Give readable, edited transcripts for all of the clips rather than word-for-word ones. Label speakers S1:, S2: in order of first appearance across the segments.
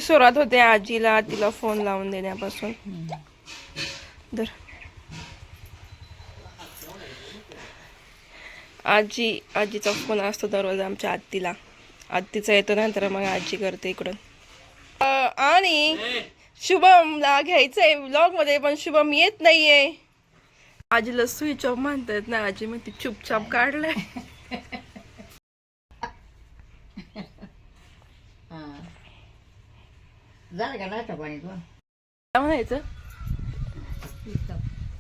S1: सुरुवात होते आजीला तिला फोन लावून देण्यापासून. तर आजीचा फोन असतो दररोज आमच्या आत्तीला. आत्तीचा येतो नंतर मग आजी करते इकडून. आणि शुभमला घ्यायचंय व्लॉग मध्ये पण शुभम येत नाहीये. आजीला स्विच ऑफ म्हणतात ना, आजी मग ती चुपचाप काढलंय.
S2: झालं का नाश्ता पाणी तू?
S1: काय म्हणायचं?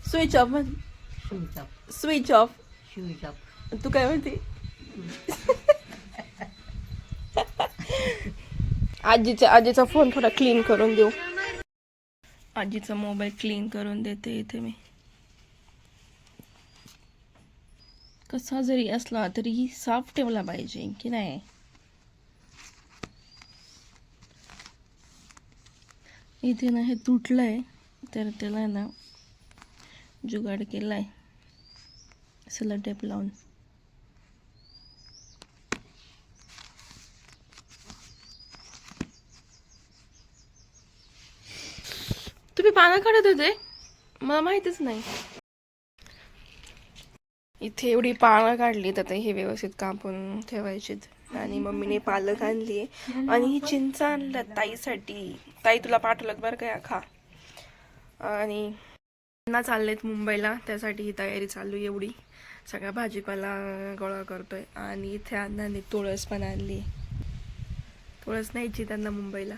S1: स्विच ऑफ म्हण. Switch off. तू काय म्हणते? आजीचा फोन थोडा क्लीन करून देऊ. आजीचा मोबाईल क्लीन करून देते इथे मी. कसा जरी असला तरी साफ ठेवला पाहिजे की नाही. इथे ना हे तुटलंय तर त्याला ना जुगाड केलाय सेलो टेप लावून. तुम्ही पानं काढत होते? मला माहितीच नाही. इथे एवढी पानं काढली तर हे व्यवस्थित कापून ठेवायचीत. आणि मम्मीने पालक आणली आणि ही चिंच आणल्यात ताईसाठी. ताई तुला पाठवलं बरं का, खा. आणि त्यांना चाललेत मुंबईला, त्यासाठी ही तयारी चालू आहे. एवढी सगळा भाजीपाला गोळा करतोय. आणि इथे अण्णांनी तुळस पण आणली. तुळस न्यायची त्यांना मुंबईला.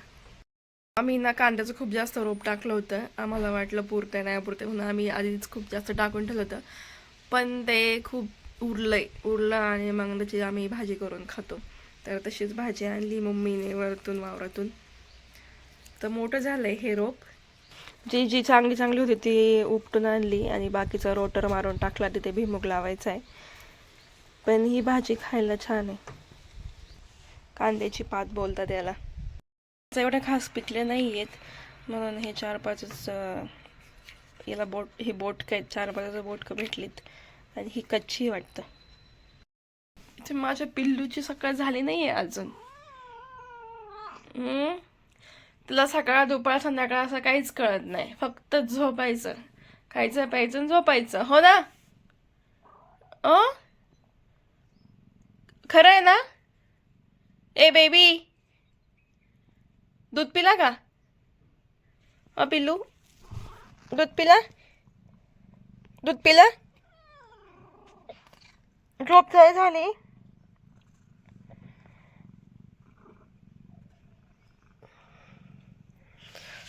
S1: आम्ही ना कांद्याचं खूप जास्त रोप टाकलं होतं. आम्हाला वाटलं पुरतंय नाही पुरतंय म्हणून आम्ही आधीच खूप जास्त टाकून ठेवलं होतं. पण ते खूप उरलं आणि मग त्याची आम्ही भाजी करून खातो. तर तशीच भाजी आणली मम्मीने वरतून वावरातून. तर मोठं झालंय हे रोप. जी चांगली होती ती उपटून आणली आणि बाकीचा रोटर मारून टाकला. तिथे भुईमूग लावायचा आहे. पण ही भाजी खायला छान आहे. कांद्याची पात बोलतात याला. एवढ्या खास पिकले नाही आहेत म्हणून हे 4-5 याला हे बोटकं आहेत. 4-5 बोटकं भेटलीत आणि ही कच्ची वाटतं. इथे माझ्या पिल्लूची सकाळ झाली नाहीये अजून. तुला सकाळ दुपार संध्याकाळ असं काहीच कळत नाही. फक्त झोपायचं, खायचं प्यायचं झोपायचं. हो ना? खरं आहे ना? ए बेबी, दूध पिला का? पिल्लू दूध पिला? झोप झाली?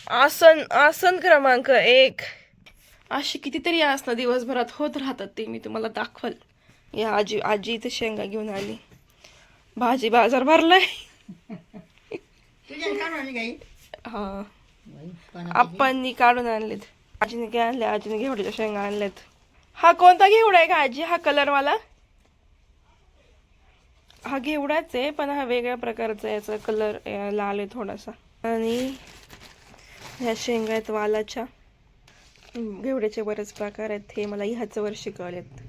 S1: आसन क्रमांक 1. अशी कितीतरी आसनं दिवसभरात होत राहतात. ते मी तुम्हाला दाखवल. या आजी इथे शेंगा घेऊन आली. भाजी बाजार भरलाय. हा, आप्पांनी काढून आणलेत. आजीने काय आणले? आजीने घेवड्याच्या शेंगा आणल्यात. हा कोणता घेवडा आहे का आजी? हा कलरवाला? हा घेवडाच आहे पण हा वेगळ्या प्रकारचा. याचा कलर लाल आहे थोडासा. आणि ह्या शेंगा आहेत वालाच्या. घेवड्याचे बरेच प्रकार आहेत. हे मला ह्याच वर्षी कळलेत.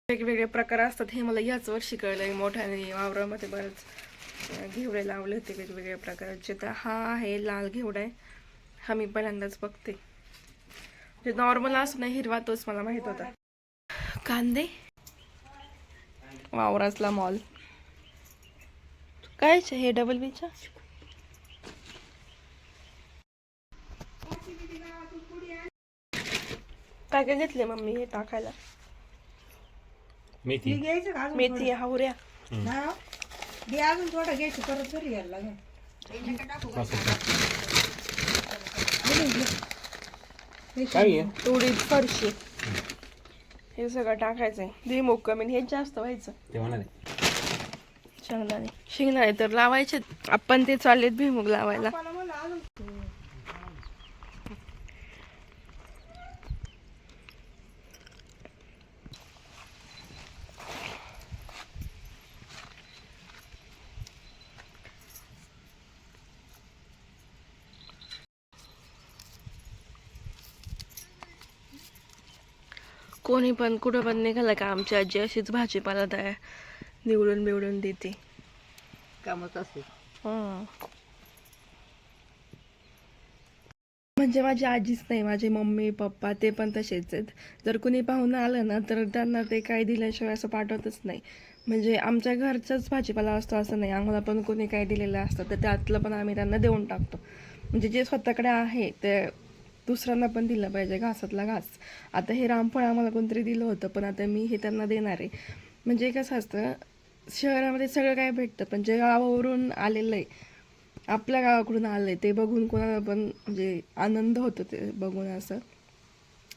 S1: वेगवेगळे प्रकार असतात हे मला ह्याच वर्षी कळलंय. मोठ्याने वावरामध्ये बरेच घेवडे लावले होते वेगवेगळ्या प्रकारचे. तर हा आहे लाल घेवडा आहे. हा मी पहिल्यांदाच बघते. जे नॉर्मल असतो ना हिरवा, तोच मला माहित होता. कांदे, वावरातला मॉल. काय हे डबल बीचा? काय काय घेतले मम्मी हे टाकायला? मेथी हावऱ्या.
S2: अजून थोडं घ्यायचं, परत घरी यायला लागेल.
S1: उडीद, फरशी हे सगळं टाकायचंय. भुईमूग कमी, हेच जास्त व्हायचं. शेंगदाणे तर लावायचे. आपण ते चाललेत भुईमूग लावायला. कोणी पण कुठं पण निघालं का आमची आजी अशीच भाजीपाला निवडून देते.
S2: कामच असते.
S1: म्हणजे माझी आजीच नाही, माझे मम्मी पप्पा ते पण तसेच आहेत. जर कुणी पाहुणं आलं ना तर त्यांना ते काही दिल्याशिवाय असं पाठवतच नाही. म्हणजे आमच्या घरचाच भाजीपाला असतो असं नाही, आम्हाला पण कोणी काही दिलेलं असतं तर त्यातलं पण आम्ही त्यांना देऊन टाकतो. म्हणजे जे स्वतःकडे आहे ते दुसऱ्यांना पण दिलं पाहिजे, घासातला घास. आता हे रामफळ आम्हाला कोणतरी दिलं होतं, पण आता मी हे त्यांना देणार आहे. म्हणजे कसं असतं, शहरामध्ये सगळं काय भेटतं, पण जे गावावरून आलेलं आहे, आपल्या गावाकडून आलं आहे, ते बघून कोणाला पण म्हणजे आनंद होतो ते बघून असं.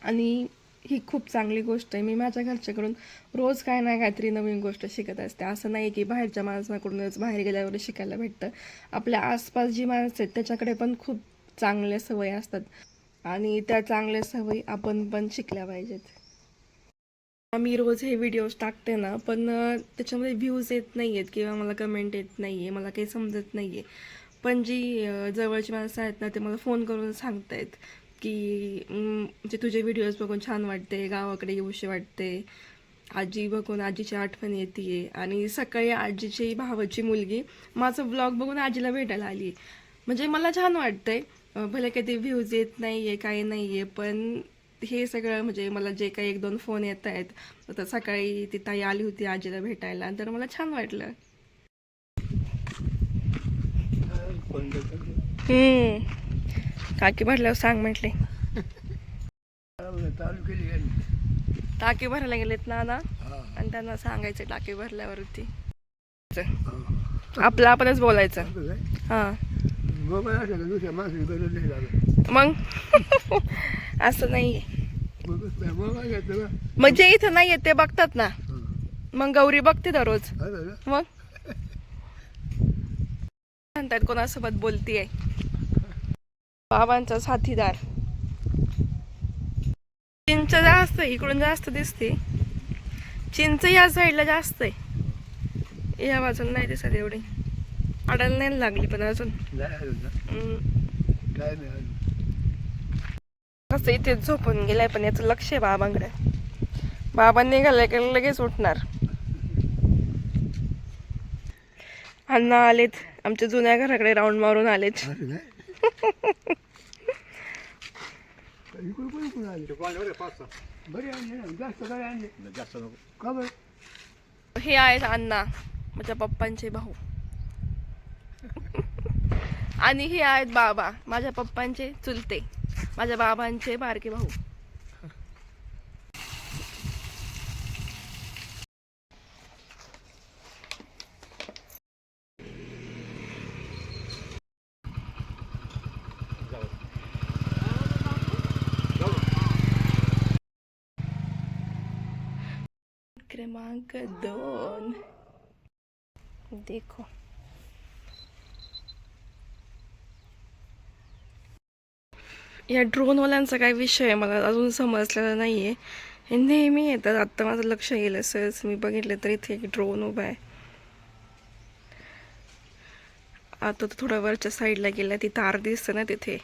S1: आणि ही खूप चांगली गोष्ट आहे. मी माझ्या घरच्याकडून रोज काय ना काहीतरी नवीन गोष्ट शिकत असते. असं नाही की बाहेरच्या माणसाकडूनच बाहेर गेल्यावर शिकायला भेटतं. आपल्या आसपास जी माणसं आहेत त्याच्याकडे पण खूप चांगल्या सवयी असतात आणि त्या चांगल्या सवयी आपण पण शिकल्या पाहिजेत. मी रोज हे व्हिडिओज टाकते ना, पण त्याच्यामध्ये व्ह्यूज येत नाही आहेत किंवा मला कमेंट येत नाही आहे, मला काही समजत नाही आहे. पण जी जवळची माणसं आहेत ना, ते मला फोन करून सांगतायत की म्हणजे तुझे व्हिडिओज बघून छान वाटते, गावाकडे येऊशी वाटते, आजी बघून आजीची आठवण येते. आणि सकाळी आजीची भावाची मुलगी माझं ब्लॉग बघून आजीला भेटायला आली. म्हणजे मला छान वाटतंय. भले काही ते व्ह्यूज येत नाही आहे, काही नाही आहे, पण हे सगळं म्हणजे मला जे काही 1-2 फोन येत आहेत, आता सकाळी ती ताई आली होती आजीला भेटायला, तर मला छान वाटलं. टाकी भरल्यावर सांग म्हटले.
S3: चालू केली आहे.
S1: टाकी भरायला गेलेत ना आणि त्यांना सांगायचं टाकी भरल्यावरती आपलं आपणच बोलायचं. हां
S3: मोबाईल असेल तर दुसऱ्या माणसाची गरज नाही लागत.
S1: मग असं नाहीये.
S3: मोबाईल घेतलं का?
S1: मग जे इथं नाहीये ते बघतात ना, मग गौरी बघते दररोज. मग म्हणतात कोणासोबत बोलतीये, बाबांचा साथीदार. चिंच जास्त इकडून जास्त दिसते, चिंच या साईडला जास्त आहे, या बाजूला नाही दिसत एवढी. आडायला नाही लागली पण अजून. कसं इथे झोपून गेलाय, पण याचं लक्ष आहे बाबांकडे. बाबा निघाले की लगेच उठणार. अण्णा आलेत, आमच्या जुन्या घराकडे राऊंड मारून आलेत. हे आहेत अण्णा, माझ्या पप्पांचे भाऊ. आणि हे आहेत बाबा, माझ्या पप्पांचे चुलते, माझ्या बाबांचे बारके भाऊ. क्रमांक 2 देखो. या ड्रोनवाल्यांचा काय विषय आहे मला अजून समजलेला नाहीये. हे नेहमी येतात. आत्ता माझं लक्ष गेलं सहज मी बघितलं तर इथे एक ड्रोन उभा आहे. आता तो थोडा वरच्या साईडला गेला, ती तार दिसते ना तिथे.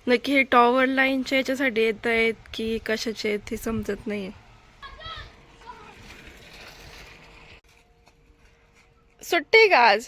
S1: नक्की हे टॉवर लाईनच्या याच्यासाठी येत आहेत की कशाचे आहेत हे समजत नाहीये. सुट्टी का आज?